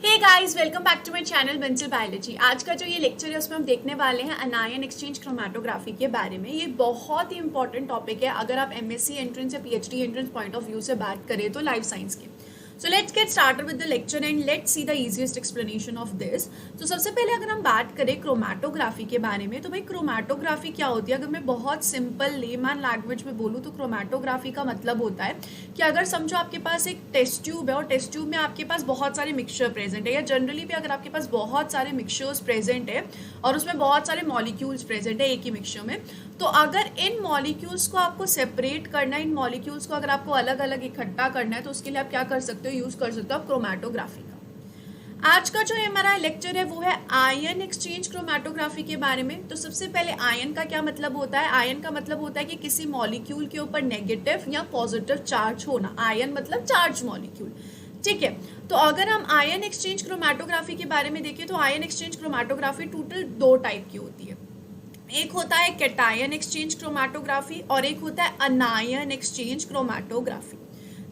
Hey guys, welcome back to my channel Bansal biology. आज का जो ये लेक्चर है उसमें हम देखने वाले हैं अनायन एक्सचेंज क्रोमेटोग्राफी के बारे में। ये बहुत ही इंपॉर्टेंट टॉपिक है अगर आप एमएससी एंट्रेंस या PhD entrance point of view से बात करें तो लाइफ साइंस के। So let's get started with the lecture and let's see the easiest explanation of this. तो सबसे पहले अगर हम बात करें क्रोमेटोग्राफी के बारे में तो भाई क्रोमेटोग्राफी क्या होती है। अगर मैं बहुत सिंपल लेमैन लैंग्वेज में बोलूँ तो क्रोमेटोग्राफी का मतलब होता है कि अगर समझो आपके पास एक टेस्ट ट्यूब है और टेस्ट ट्यूब में आपके पास बहुत सारे मिक्सचर प्रेजेंट है, या जनरली भी अगर आपके पास बहुत सारे मिक्सचर्स प्रेजेंट है और उसमें बहुत सारे मॉलिक्यूल्स प्रेजेंट है एक ही मिक्सचर में, तो अगर इन मॉलिक्यूल्स को आपको सेपरेट करना है, इन मॉलिक्यूल्स को अगर आपको अलग अलग इकट्ठा करना है तो उसके लिए आप क्या कर सकते हो, यूज कर सकते हो आप क्रोमेटोग्राफी का। आज का जो हमारा लेक्चर है वो है आयन एक्सचेंज क्रोमेटोग्राफी के बारे में। तो सबसे पहले आयन का क्या मतलब होता है। आयन का मतलब होता है कि किसी मॉलिक्यूल के ऊपर नेगेटिव या पॉजिटिव चार्ज होना। आयन मतलब चार्ज मॉलिक्यूल, ठीक है। तो अगर हम आयन एक्सचेंज क्रोमेटोग्राफी के बारे में देखें तो आयन एक्सचेंज क्रोमेटोग्राफी टोटल दो टाइप की होती है। एक होता है कैटायन एक्सचेंज क्रोमेटोग्राफी और एक होता है अनायन एक्सचेंज क्रोमेटोग्राफी,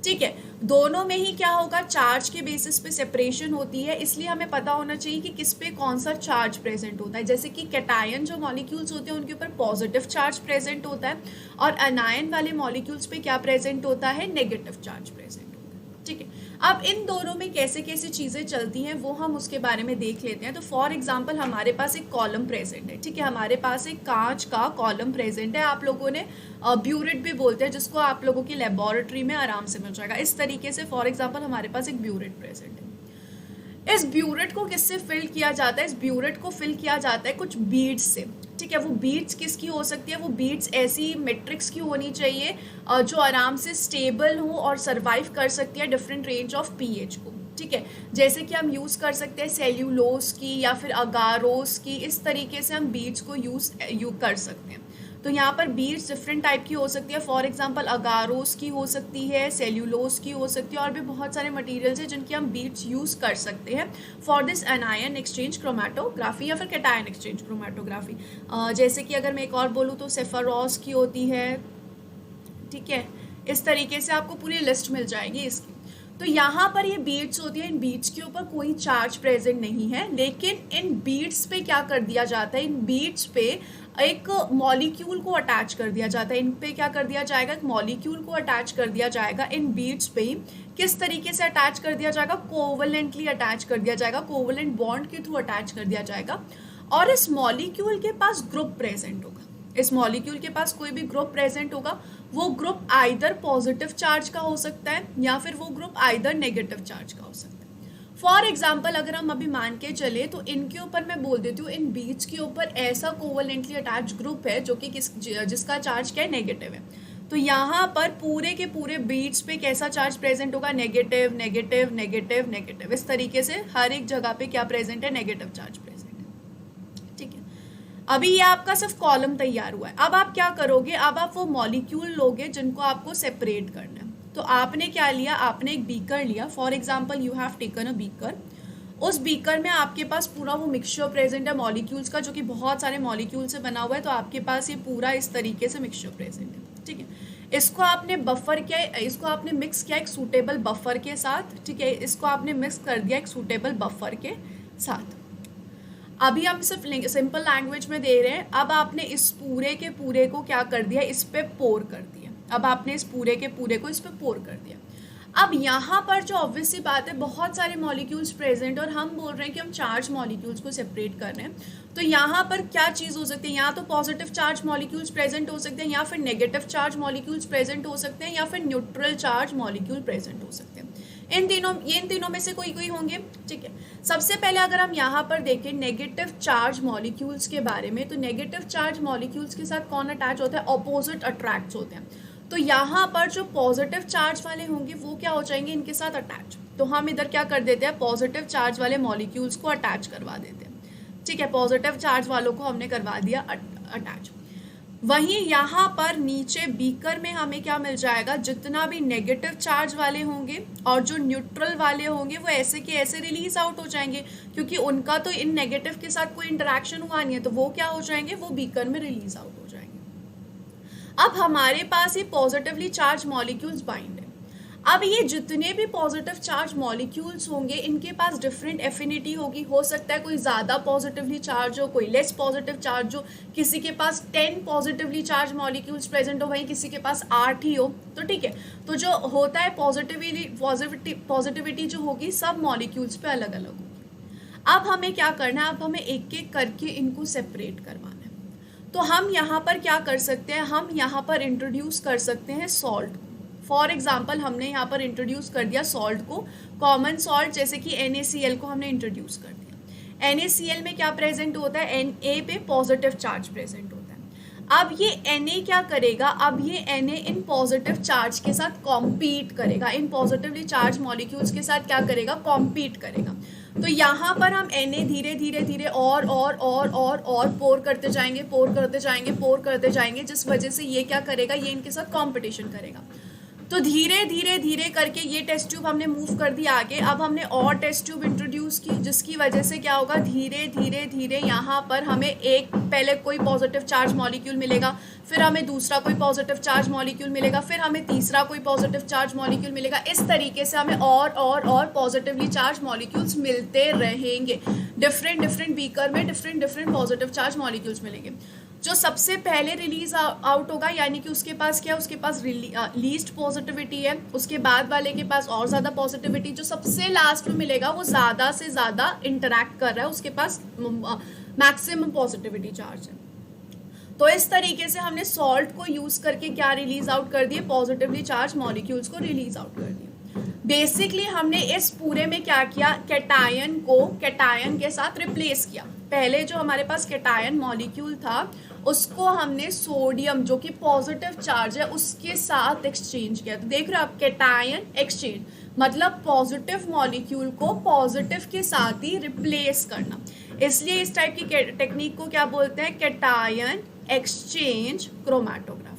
ठीक है। दोनों में ही क्या होगा, चार्ज के बेसिस पे सेपरेशन होती है, इसलिए हमें पता होना चाहिए कि किस पे कौन सा चार्ज प्रेजेंट होता है। जैसे कि कैटायन जो मॉलिक्यूल्स होते हैं उनके ऊपर पॉजिटिव चार्ज प्रेजेंट होता है और अनायन वाले मॉलिक्यूल्स पे क्या प्रेजेंट होता है, नेगेटिव चार्ज प्रेजेंट होता है, ठीक है। अब इन दोनों में कैसे कैसे चीज़ें चलती हैं वो हम उसके बारे में देख लेते हैं। तो फॉर एग्जांपल हमारे पास एक कॉलम प्रेजेंट है, ठीक है। हमारे पास एक कांच का कॉलम प्रेजेंट है, आप लोगों ने ब्यूरेट भी बोलते हैं, जिसको आप लोगों की लेबोरेटरी में आराम से मिल जाएगा। इस तरीके से फॉर एग्जाम्पल हमारे पास एक ब्यूरेट प्रेजेंट है। इस ब्यूरेट को किससे फिल किया जाता है, इस ब्यूरेट को फिल किया जाता है कुछ बीड्स से, ठीक है। वो बीड्स किसकी हो सकती है, वो बीड्स ऐसी मैट्रिक्स की होनी चाहिए जो आराम से स्टेबल हो और सरवाइव कर सकती है डिफरेंट रेंज ऑफ पीएच को, ठीक है। जैसे कि हम यूज़ कर सकते हैं सेल्यूलोस की या फिर अगारोस की, इस तरीके से हम बीड्स को यूज़ कर सकते हैं। तो यहाँ पर बीड्स डिफरेंट टाइप की हो सकती है। फॉर एग्जांपल अगारोस की हो सकती है, सेल्यूलोस की हो सकती है, और भी बहुत सारे मटेरियल्स हैं जिनकी हम बीड्स यूज़ कर सकते हैं for this anion exchange chromatography या फिर कैटायन एक्सचेंज क्रोमेटोग्राफी। जैसे कि अगर मैं एक और बोलूँ तो सेफारोस की होती है, ठीक है। इस तरीके से आपको पूरी लिस्ट मिल जाएगी इसकी। तो यहाँ पर ये बीड्स होती है, इन बीड्स के ऊपर कोई चार्ज प्रेजेंट नहीं है, लेकिन इन बीड्स पे क्या कर दिया जाता है, इन बीड्स पे एक मॉलिक्यूल को अटैच कर दिया जाता है। इन पे क्या कर दिया जाएगा, एक मॉलिक्यूल को अटैच कर दिया जाएगा इन बीड्स पे। किस तरीके से अटैच कर दिया जाएगा, कोवलेंटली अटैच कर दिया जाएगा, कोवलेंट बॉन्ड के थ्रू अटैच कर दिया जाएगा। और इस मॉलिक्यूल के पास ग्रुप प्रेजेंट होगा, इस मॉलिक्यूल के पास कोई भी ग्रुप प्रेजेंट होगा, वो ग्रुप आइदर पॉजिटिव चार्ज का हो सकता है या फिर वो ग्रुप आइदर नेगेटिव चार्ज का हो सकता है। फॉर एग्जाम्पल अगर हम अभी मान के चले तो इनके ऊपर मैं बोल देती हूँ, इन बीड्स के ऊपर ऐसा कोवलेंटली अटैच ग्रुप है जो कि जिसका चार्ज क्या है, नेगेटिव है। तो यहाँ पर पूरे के पूरे बीड्स पे कैसा चार्ज प्रेजेंट होगा, नेगेटिव नेगेटिव नेगेटिव नेगेटिव। इस तरीके से हर एक जगह पे क्या प्रेजेंट है, नेगेटिव चार्ज प्रेजेंट है, ठीक है। अभी ये आपका सिर्फ कॉलम तैयार हुआ है। अब आप क्या करोगे, अब आप वो मॉलिक्यूल लोगे जिनको आपको सेपरेट करना है। तो आपने क्या लिया, आपने एक बीकर लिया। For example you have taken a beaker. उस बीकर में आपके पास पूरा वो मिक्सचर प्रेजेंट है मॉलिक्यूल्स का, जो कि बहुत सारे मॉलिक्यूल से बना हुआ है। तो आपके पास ये पूरा इस तरीके से मिक्सचर प्रेजेंट है, ठीक है। इसको आपने बफर किया, इसको आपने मिक्स किया एक सूटेबल बफर के साथ, ठीक है। इसको आपने मिक्स कर दिया एक सूटेबल बफर के साथ। अभी हम सिर्फ सिंपल लैंग्वेज में दे रहे हैं। अब आपने इस पूरे के पूरे को क्या कर दिया, इस पे पोर कर दिया। अब आपने इस पूरे के पूरे को इस पे पोर कर दिया। अब यहाँ पर जो ऑब्वियस सी बात है, बहुत सारे मॉलिक्यूल्स प्रेजेंट और हम बोल रहे हैं कि हम चार्ज मॉलिक्यूल्स को सेपरेट कर रहे हैं। तो यहाँ पर क्या चीज़ हो सकती है, यहाँ तो पॉजिटिव चार्ज मॉलिक्यूल्स प्रेजेंट हो सकते हैं, या फिर नेगेटिव चार्ज मॉलिक्यूल्स प्रेजेंट हो सकते हैं, या फिर न्यूट्रल चार्ज मॉलिक्यूल प्रेजेंट हो सकते हैं। इन तीनों में से कोई कोई होंगे, ठीक है। सबसे पहले अगर हम यहाँ पर देखें नेगेटिव चार्ज मॉलिक्यूल्स के बारे में, तो नेगेटिव चार्ज मॉलिक्यूल्स के साथ कौन अटैच होता है, ऑपोजिट अट्रैक्ट्स होते हैं। तो यहाँ पर जो पॉजिटिव चार्ज वाले होंगे वो क्या हो जाएंगे, इनके साथ अटैच। तो हम इधर क्या कर देते हैं, पॉजिटिव चार्ज वाले मॉलिक्यूल्स को अटैच करवा देते हैं, ठीक है। पॉजिटिव चार्ज वालों को हमने करवा दिया अटैच। वहीं यहाँ पर नीचे बीकर में हमें क्या मिल जाएगा, जितना भी नेगेटिव चार्ज वाले होंगे और जो न्यूट्रल वाले होंगे वो ऐसे के ऐसे रिलीज आउट हो जाएंगे, क्योंकि उनका तो इन नेगेटिव के साथ कोई इंटरेक्शन हुआ नहीं है। तो वो क्या हो जाएंगे, वो बीकर में रिलीज आउट हो जाएंगे। अब हमारे पास ये पॉजिटिवली चार्ज मॉलिक्यूल्स बाइंड है। अब ये जितने भी पॉजिटिव चार्ज मॉलिक्यूल्स होंगे इनके पास डिफरेंट एफिनिटी होगी। हो सकता है कोई ज़्यादा पॉजिटिवली चार्ज हो, कोई लेस पॉजिटिव चार्ज हो, किसी के पास 10 पॉजिटिवली चार्ज मॉलिक्यूल्स प्रेजेंट हो, वहीं किसी के पास 8 ही हो। तो ठीक है, तो जो होता है पॉजिटिविटी जो होगी सब मॉलिक्यूल्स पे अलग अलग होगी। अब हमें क्या करना है, अब हमें एक एक करके इनको सेपरेट करवाना है। तो हम यहाँ पर क्या कर सकते हैं, हम यहाँ पर इंट्रोड्यूस कर सकते हैं सॉल्ट। फॉर एग्जाम्पल हमने यहाँ पर इंट्रोड्यूस कर दिया सॉल्ट को, कॉमन सॉल्ट जैसे कि NaCl को हमने इंट्रोड्यूस कर दिया। NaCl में क्या प्रेजेंट होता है, Na पे पॉजिटिव चार्ज प्रेजेंट होता है। अब ये Na क्या करेगा, अब ये Na इन पॉजिटिव चार्ज के साथ कॉम्पीट करेगा, इन पॉजिटिवली चार्ज मॉलिक्यूल्स के साथ क्या करेगा, कॉम्पीट करेगा। तो यहाँ पर हम Na धीरे धीरे धीरे और पोर करते जाएंगे, पोर करते जाएंगे, पोर करते जाएंगे, जिस वजह से ये क्या करेगा, ये इनके साथ कॉम्पिटिशन करेगा। तो धीरे धीरे धीरे करके ये टेस्ट ट्यूब हमने मूव कर दी आगे। अब हमने और टेस्ट ट्यूब इंट्रोड्यूस की, जिसकी वजह से क्या होगा, धीरे धीरे धीरे यहाँ पर हमें एक पहले कोई पॉजिटिव चार्ज मॉलिक्यूल मिलेगा, फिर हमें दूसरा कोई पॉजिटिव चार्ज मॉलिक्यूल मिलेगा, फिर हमें तीसरा कोई पॉजिटिव चार्ज मॉलिक्यूल मिलेगा। इस तरीके से हमें और पॉजिटिवली चार्ज मॉलिक्यूल्स मिलते रहेंगे। डिफरेंट बीकर में डिफरेंट पॉजिटिव चार्ज मॉलिक्यूल्स मिलेंगे। जो सबसे पहले रिलीज आउट होगा, यानी कि उसके पास क्या है, उसके पास लीस्ट पॉजिटिविटी है, उसके बाद वाले के पास और ज़्यादा पॉजिटिविटी, जो सबसे लास्ट में मिलेगा वो ज़्यादा से ज़्यादा इंटरैक्ट कर रहा है, उसके पास मैक्सिमम पॉजिटिविटी चार्ज है। तो इस तरीके से हमने सॉल्ट को यूज़ करके क्या रिलीज आउट कर दिए, पॉजिटिवली चार्ज मॉलिक्यूल्स को रिलीज आउट कर दिया। बेसिकली हमने इस पूरे में क्या किया, कैटायन को कैटायन के साथ रिप्लेस किया। पहले जो हमारे पास कैटायन मॉलिक्यूल था उसको हमने सोडियम जो कि पॉजिटिव चार्ज है उसके साथ एक्सचेंज किया। तो देख रहे हो आप, कैटायन एक्सचेंज मतलब पॉजिटिव मॉलिक्यूल को पॉजिटिव के साथ ही रिप्लेस करना। इसलिए इस टाइप की टेक्निक को क्या बोलते हैं, कैटायन एक्सचेंज क्रोमैटोग्राफी।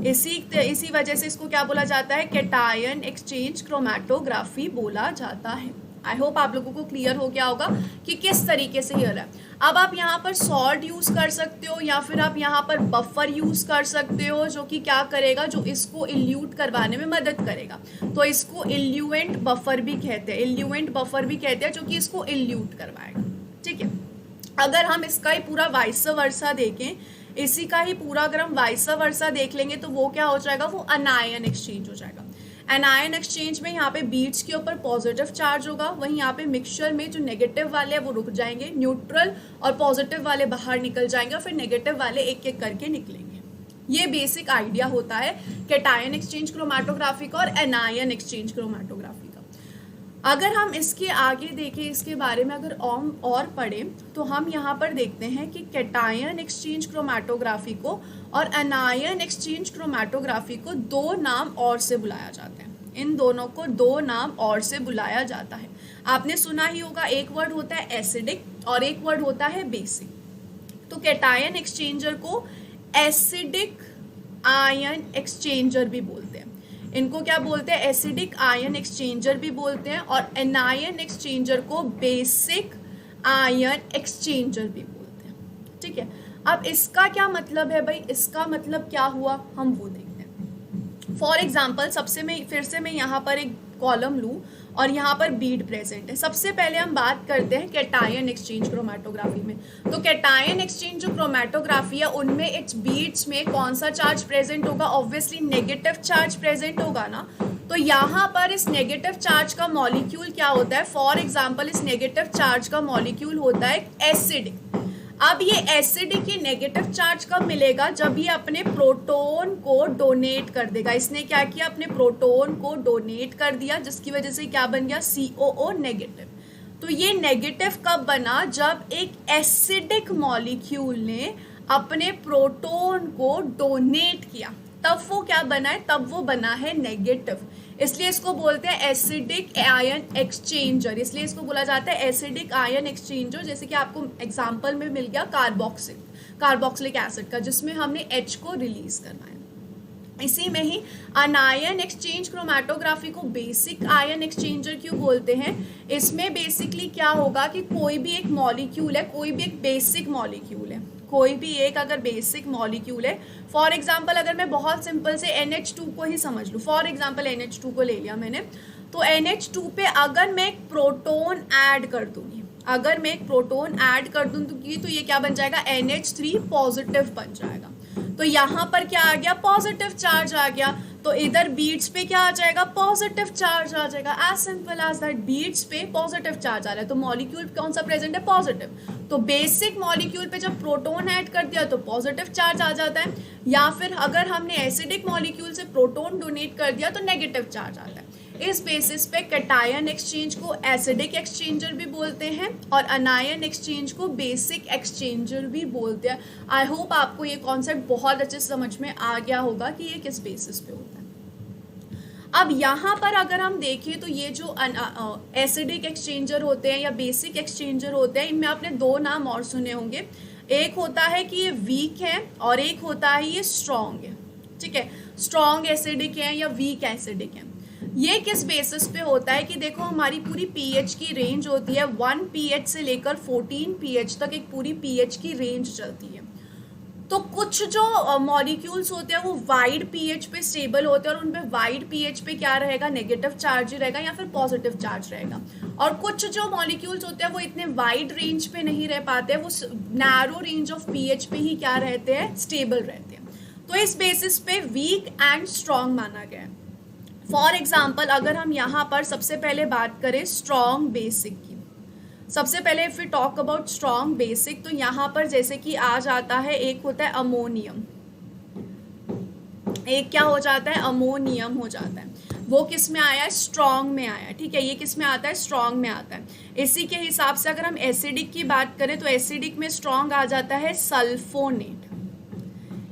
इसी वजह से इसको क्या बोला जाता है, कैटायन एक्सचेंज क्रोमैटोग्राफी बोला जाता है। आई होप आप लोगों को क्लियर हो गया होगा कि किस तरीके से ये है। अब आप यहाँ पर सॉल्ट यूज़ कर सकते हो या फिर आप यहाँ पर बफर यूज़ कर सकते हो, जो कि क्या करेगा, जो इसको इल्यूट करवाने में मदद करेगा। तो इसको इल्यूएंट बफर भी कहते हैं, इल्यूएंट बफर भी कहते हैं, जो कि इसको इल्यूट करवाएगा। ठीक है, अगर हम इसका ही पूरा वाइस वर्सा देखें, इसी का ही पूरा अगर हम वाइस वर्सा देख लेंगे तो वो क्या हो जाएगा, वो अनायन एक्सचेंज हो जाएगा। एनायन एक्सचेंज में यहाँ पे बीट्स के ऊपर पॉजिटिव चार्ज होगा, वहीं यहाँ पे मिक्सचर में जो नेगेटिव वाले हैं वो रुक जाएंगे, न्यूट्रल और पॉजिटिव वाले बाहर निकल जाएंगे और फिर नेगेटिव वाले एक एक करके निकलेंगे। ये बेसिक आइडिया होता है कैटायन एक्सचेंज क्रोमैटोग्राफी का और एनायन एक्सचेंज क्रोमैटोग्राफी का। अगर हम इसके आगे देखें, इसके बारे में अगर और पढ़ें तो हम यहाँ पर देखते हैं कि कैटायन एक्सचेंज क्रोमैटोग्राफी को और एनायन एक्सचेंज क्रोमैटोग्राफी को दो नाम और से बुलाया जाता है। इन दोनों को दो नाम और से बुलाया जाता है। आपने सुना ही होगा, एक वर्ड होता है एसिडिक और एक वर्ड होता है बेसिक। तो कैटायन एक्सचेंजर को एसिडिक आयन एक्सचेंजर भी बोलते हैं। इनको क्या बोलते हैं, एसिडिक आयन एक्सचेंजर भी बोलते हैं, और एनायन एक्सचेंजर को बेसिक आयन एक्सचेंजर भी बोलते हैं। ठीक है, अब इसका क्या मतलब है भाई, इसका मतलब क्या हुआ हम वो देखते हैं। फॉर एग्जाम्पल फिर से मैं यहाँ पर एक कॉलम लूँ और यहाँ पर बीड प्रेजेंट है। सबसे पहले हम बात करते हैं कैटायन एक्सचेंज क्रोमैटोग्राफी में। तो कैटायन एक्सचेंज जो क्रोमैटोग्राफी है उनमें इट्स बीड्स में कौन सा चार्ज प्रेजेंट होगा, ऑब्वियसली नेगेटिव चार्ज प्रेजेंट होगा ना। तो यहाँ पर इस नेगेटिव चार्ज का मॉलिक्यूल क्या होता है, फॉर एग्जाम्पल इस नेगेटिव चार्ज का मॉलिक्यूल होता है एसिडिक। अब ये एसिडिक ये नेगेटिव चार्ज कब मिलेगा, जब ये अपने प्रोटोन को डोनेट कर देगा। इसने क्या किया, अपने प्रोटोन को डोनेट कर दिया, जिसकी वजह से क्या बन गया, COO नेगेटिव। तो ये नेगेटिव कब बना, जब एक एसिडिक मॉलिक्यूल ने अपने प्रोटोन को डोनेट किया, तब वो क्या बना है, तब वो बना है नेगेटिव। इसलिए इसको बोलते हैं एसिडिक आयन एक्सचेंजर, इसलिए इसको बोला जाता है एसिडिक आयन एक्सचेंजर। जैसे कि आपको एग्जांपल में मिल गया कार्बोक्सिलिक एसिड का, जिसमें हमने H को रिलीज करना है। इसी में ही अनायन एक्सचेंज क्रोमैटोग्राफी को बेसिक आयन एक्सचेंजर क्यों बोलते हैं, इसमें बेसिकली क्या होगा कि कोई भी एक मॉलिक्यूल है, कोई भी एक बेसिक मॉलिक्यूल है, कोई भी एक अगर बेसिक मॉलिक्यूल है, फॉर एग्जांपल अगर मैं बहुत सिंपल से NH2 को ही समझ लूँ, फॉर एग्जांपल NH2 को ले लिया मैंने, तो NH2 पे अगर मैं एक प्रोटोन ऐड कर दूंगी, अगर मैं एक प्रोटोन ऐड कर दूंगी तो ये क्या बन जाएगा, NH3 पॉजिटिव बन जाएगा। तो यहाँ पर क्या आ गया, पॉजिटिव चार्ज आ गया, तो इधर बीड्स पे क्या आ जाएगा, पॉजिटिव चार्ज आ जाएगा। As simple as that, beads पे पॉजिटिव चार्ज आ रहा है तो मॉलिक्यूल कौन सा प्रेजेंट है, पॉजिटिव। तो बेसिक मॉलिक्यूल पे जब प्रोटोन ऐड कर दिया तो पॉजिटिव चार्ज आ जाता है, या फिर अगर हमने एसिडिक मॉलिक्यूल से प्रोटोन डोनेट कर दिया तो नेगेटिव चार्ज आता है। इस बेसिस पे कैटायन एक्सचेंज को एसिडिक एक्सचेंजर भी बोलते हैं और अनायन एक्सचेंज को बेसिक एक्सचेंजर भी बोलते हैं। आई होप आपको ये कॉन्सेप्ट बहुत अच्छे समझ में आ गया होगा कि ये किस बेसिस पे होता है। अब यहाँ पर अगर हम देखें तो ये जो एसिडिक एक्सचेंजर होते हैं या बेसिक एक्सचेंजर होते हैं, इनमें आपने दो नाम और सुने होंगे, एक होता है कि ये वीक है और एक होता है ये स्ट्रॉन्ग है। ठीक है, स्ट्रॉन्ग एसिडिक है या वीक एसिडिक है। ये किस बेसिस पे होता है कि देखो हमारी पूरी पीएच की रेंज होती है 1 pH से लेकर 14 pH तक, एक पूरी पीएच की रेंज चलती है। तो कुछ जो मॉलिक्यूल्स होते हैं वो वाइड पीएच पे स्टेबल होते हैं और उन पे वाइड पीएच पे क्या रहेगा, नेगेटिव चार्ज ही रहेगा या फिर पॉजिटिव चार्ज रहेगा। और कुछ जो मॉलिक्यूल्स होते हैं वो इतने वाइड रेंज पे नहीं रह पाते, वो नैरो रेंज ऑफ पीएच पे ही क्या रहते हैं, स्टेबल रहते हैं। तो इस बेसिस पे वीक एंड स्ट्रॉन्ग माना गया है। फॉर एग्जाम्पल अगर हम यहाँ पर सबसे पहले बात करें स्ट्रॉन्ग बेसिक की, सबसे पहले if we talk about strong basic, तो यहाँ पर जैसे कि आ जाता है, एक होता है अमोनियम, एक क्या हो जाता है, अमोनियम हो जाता है। वो किस में आया है, स्ट्रॉन्ग में आया है। ठीक है, ये किस में आता है, स्ट्रॉन्ग में आता है। इसी के हिसाब से अगर हम एसिडिक की बात करें तो एसिडिक में स्ट्रॉन्ग आ जाता है सल्फोनेट।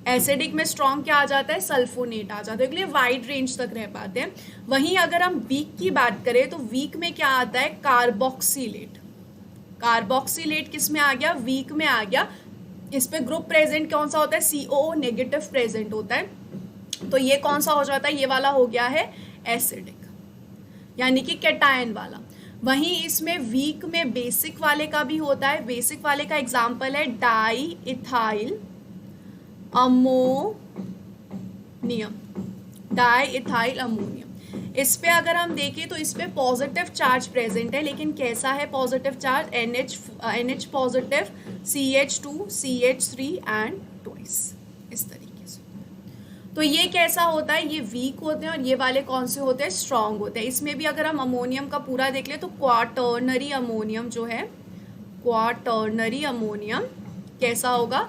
एसिडिक में स्ट्रॉन्ग क्या आ जाता है, सल्फोनेट आ जाता है, इसलिए वाइड रेंज तक रह पाते हैं। वहीं अगर हम वीक की बात करें तो वीक में क्या आता है, कार्बोक्सिलेट। कार्बोक्सिलेट किस में आ गया, वीक में आ गया। इस पे ग्रुप प्रेजेंट कौन सा होता है, COO नेगेटिव प्रेजेंट होता है। तो ये कौन सा हो जाता है, ये वाला हो गया है एसिडिक, यानी कि कैटायन वाला। वहीं इसमें वीक में बेसिक वाले का भी होता है। बेसिक वाले का एग्जाम्पल है di ethyl ammonium, di ethyl ammonium. इस पे अगर हम देखें तो इस पे पॉजिटिव चार्ज प्रेजेंट है, लेकिन कैसा है positive charge, NH positive, CH2 CH3 and twice, इस तरीके से। तो ये कैसा होता है, ये वीक होते हैं और ये वाले कौन से होते हैं, स्ट्रॉन्ग होते हैं। इसमें भी अगर हम अमोनियम का पूरा देख ले तो क्वाटर्नरी अमोनियम जो है, क्वाटर्नरी अमोनियम कैसा होगा,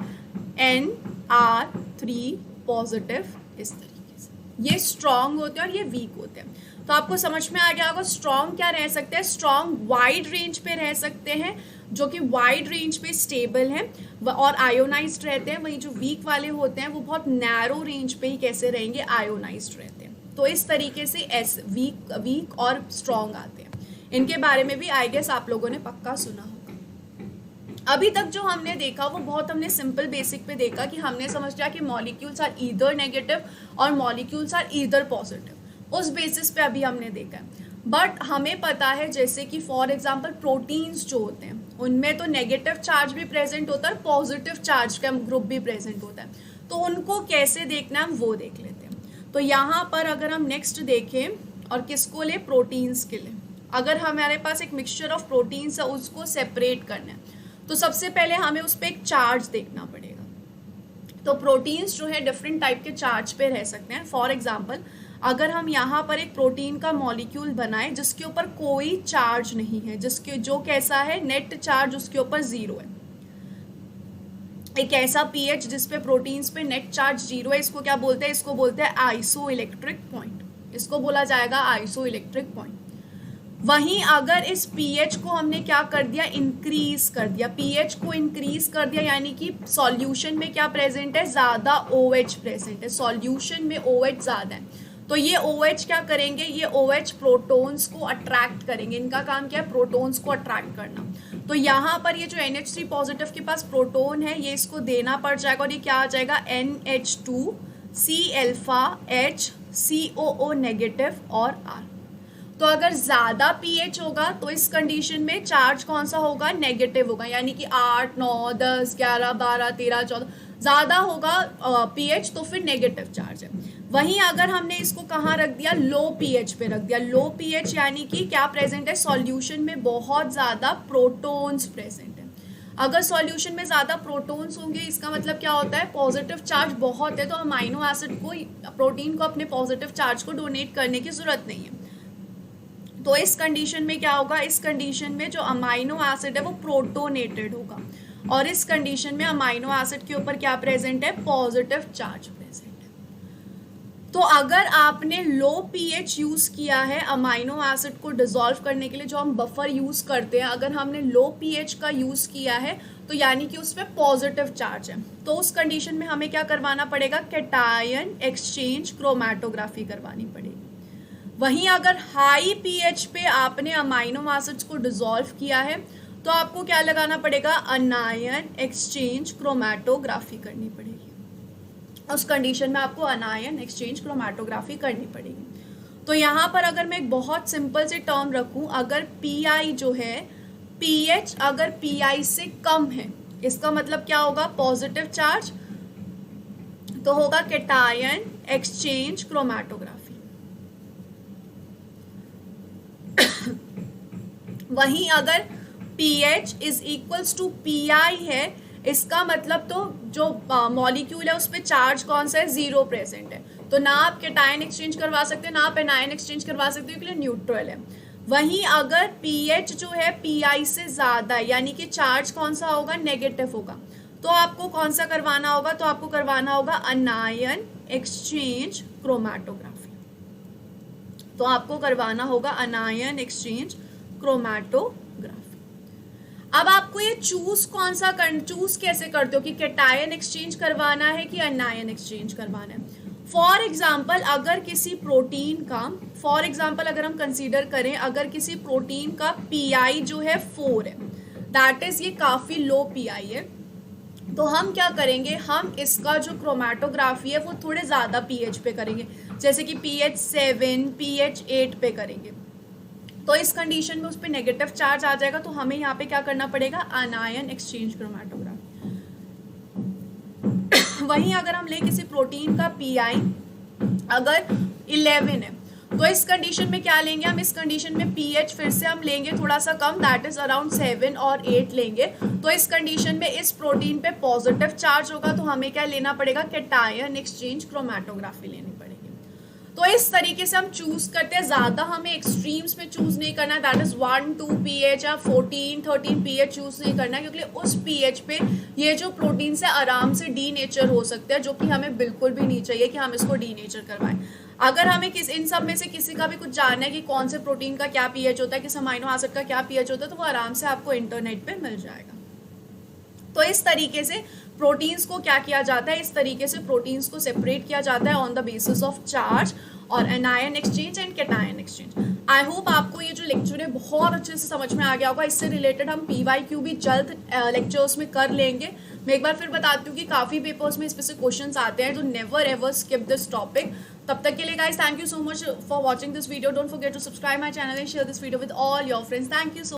NR3 पॉजिटिव, इस तरीके से। ये स्ट्रॉन्ग होते हैं और ये वीक होते हैं। तो आपको समझ में आ गया होगा स्ट्रॉन्ग क्या रह सकते हैं, स्ट्रॉन्ग वाइड रेंज पे रह सकते हैं, जो कि वाइड रेंज पे स्टेबल हैं और आयोनाइज्ड रहते हैं। वहीं जो वीक वाले होते हैं वो बहुत नैरो रेंज पे ही कैसे रहेंगे, आयोनाइज्ड रहते हैं। तो इस तरीके से वीक और स्ट्रॉन्ग आते हैं। इनके बारे में भी आई गेस आप लोगों ने पक्का सुना होगा। अभी तक जो हमने देखा वो बहुत हमने सिंपल बेसिक पे देखा कि हमने समझ लिया कि मॉलिक्यूल्स आर ईदर नेगेटिव और मॉलिक्यूल्स आर ईदर पॉजिटिव, उस बेसिस पे अभी हमने देखा है। बट हमें पता है जैसे कि फॉर एग्जांपल प्रोटीन्स जो होते हैं उनमें तो नेगेटिव चार्ज भी प्रेजेंट होता है, पॉजिटिव चार्ज का ग्रुप भी प्रेजेंट होता है। तो उनको कैसे देखना है हम वो देख लेते हैं। तो यहाँ पर अगर हम नेक्स्ट देखें और किसको ले, प्रोटीन्स के लिए, अगर हमारे पास एक मिक्सचर ऑफ प्रोटीन्स है उसको सेपरेट करना है तो सबसे पहले हमें उस पर एक चार्ज देखना पड़ेगा। तो प्रोटीन्स जो है डिफरेंट टाइप के चार्ज पे रह सकते हैं। फॉर एग्जांपल अगर हम यहाँ पर एक प्रोटीन का मॉलिक्यूल बनाएं जिसके ऊपर कोई चार्ज नहीं है, जिसके जो कैसा है, नेट चार्ज उसके ऊपर 0 है, एक ऐसा पीएच जिसपे प्रोटीन्स पे नेट चार्ज 0 है, इसको क्या बोलते हैं, इसको बोलते हैं आइसो इलेक्ट्रिक पॉइंट, इसको बोला जाएगा आइसो इलेक्ट्रिक पॉइंट। वहीं अगर इस पीएच को हमने क्या कर दिया, इंक्रीज कर दिया, पीएच को इंक्रीज कर दिया, यानी कि सॉल्यूशन में क्या प्रेजेंट है, ज्यादा OH प्रेजेंट है, सॉल्यूशन में OH ज्यादा है, तो ये OH क्या करेंगे, ये OH प्रोटॉन्स को अट्रैक्ट करेंगे। इनका काम क्या है, प्रोटॉन्स को अट्रैक्ट करना। तो यहाँ पर ये जो NH3 पॉजिटिव के पास प्रोटॉन है ये इसको देना पड़ जाएगा और ये क्या आ जाएगा, NH2 C alpha H COO negative और R। तो अगर ज़्यादा pH होगा तो इस कंडीशन में चार्ज कौन सा होगा, नेगेटिव होगा, यानी कि 8, 9, 10, 11, 12, 13, 14 ज़्यादा होगा pH तो फिर नेगेटिव चार्ज है। वहीं अगर हमने इसको कहाँ रख दिया, लो pH पे रख दिया, लो pH यानी कि क्या प्रेजेंट है, सॉल्यूशन में बहुत ज़्यादा प्रोटॉन्स प्रेजेंट है। अगर सॉल्यूशन में ज़्यादा प्रोटॉन्स होंगे इसका मतलब क्या होता है, पॉजिटिव चार्ज बहुत है, तो अमाइनो एसिड को, प्रोटीन को अपने पॉजिटिव चार्ज को डोनेट करने की ज़रूरत नहीं है। तो इस कंडीशन में क्या होगा, इस कंडीशन में जो अमाइनो एसिड है वो प्रोटोनेटेड होगा, और इस कंडीशन में अमाइनो एसिड के ऊपर क्या प्रेजेंट है, पॉजिटिव चार्ज प्रेजेंट है। तो अगर आपने लो pH यूज किया है अमाइनो एसिड को डिसॉल्व करने के लिए, जो हम बफर यूज करते हैं, अगर हमने लो pH का यूज किया है तो यानी कि उस पर पॉजिटिव चार्ज है, तो उस कंडीशन में हमें क्या करवाना पड़ेगा, कैटायन एक्सचेंज क्रोमैटोग्राफी करवानी पड़ेगी। वहीं अगर हाई pH पे आपने अमाइनो एसिड्स को डिसॉल्व किया है तो आपको क्या लगाना पड़ेगा, अनायन एक्सचेंज क्रोमैटोग्राफी करनी पड़ेगी। उस कंडीशन में आपको अनायन एक्सचेंज क्रोमैटोग्राफी करनी पड़ेगी। तो यहाँ पर अगर मैं एक बहुत सिंपल से टर्म रखूँ, अगर Pi जो है, pH अगर Pi से कम है, इसका मतलब क्या होगा, पॉजिटिव चार्ज, तो होगा कैटायन एक्सचेंज क्रोमैटोग्राफी। वहीं अगर pH is equals to Pi है, इसका मतलब तो जो मॉलिक्यूल है उस पर चार्ज कौन सा है, जीरो प्रेजेंट है, तो ना आप कैटायन एक्सचेंज करवा सकते हैं ना आप एनायन एक्सचेंज करवा सकते हो, क्योंकि न्यूट्रल है। वहीं अगर pH जो है Pi से ज़्यादा है, यानी कि चार्ज कौन सा होगा, नेगेटिव होगा, तो आपको कौन सा करवाना होगा, तो आपको करवाना होगा अनायन एक्सचेंज क्रोमैटोग्राफी। तो आपको करवाना होगा अनायन एक्सचेंज क्रोमैटोग्राफी। अब आपको ये चूज कैसे करते हो कि कैटायन एक्सचेंज करवाना है कि अनायन एक्सचेंज करवाना है। फॉर एग्जाम्पल अगर किसी प्रोटीन का, फॉर एग्जाम्पल अगर हम कंसीडर करें, अगर किसी प्रोटीन का Pi जो है 4 है, दैट इज ये काफ़ी लो Pi है, तो हम क्या करेंगे, हम इसका जो क्रोमैटोग्राफी है वो थोड़े ज़्यादा pH पे करेंगे, जैसे कि pH 7, pH 8 पे करेंगे। तो इस कंडीशन में उस पर नेगेटिव चार्ज आ जाएगा, तो हमें यहाँ पे क्या करना पड़ेगा, अनायन एक्सचेंज क्रोमैटोग्राफी। वहीं अगर हम ले किसी प्रोटीन का Pi अगर 11 है, तो इस कंडीशन में क्या लेंगे हम, इस कंडीशन में pH फिर से हम लेंगे थोड़ा सा कम, दैट इज अराउंड 7 और 8 लेंगे। तो इस कंडीशन में इस प्रोटीन पे पॉजिटिव चार्ज होगा, तो हमें क्या लेना पड़ेगा, कैटायन एक्सचेंज क्रोमैटोग्राफी लेनी पड़ेगी। तो इस तरीके से हम चूज करते हैं, ज़्यादा हमें एक्सट्रीम्स में चूज नहीं करना, दैट इज 1, 2 pH या 14, 13 pH चूज नहीं करना, क्योंकि उस pH पे ये जो प्रोटीन से आराम से डीनेचर हो सकते हैं, जो कि हमें बिल्कुल भी नहीं चाहिए कि हम इसको डीनेचर करवाएं। अगर हमें इन सब में से किसी का भी कुछ जानना है कि कौन से प्रोटीन का क्या pH होता है, किस अमाइनो एसिड का क्या pH होता है, तो वो आराम से आपको इंटरनेट पे मिल जाएगा। तो इस तरीके से प्रोटीन्स को क्या किया जाता है, इस तरीके से प्रोटीन्स को सेपरेट किया जाता है on the basis of charge और anion exchange and cation exchange. I hope आपको ये जो लेक्चर है बहुत अच्छे से समझ में आ गया होगा। इससे रिलेटेड हम PYQ भी जल्द लेक्चर्स में कर लेंगे। मैं एक बार फिर बताती हूँ कि काफ़ी पेपर्स में इस पे से क्वेश्चंस आते हैं, तो never ever skip this topic. तब तक के लिए guys, thank you so much for watching this video. Don't forget to subscribe my channel and share this video with all your friends. Thank you so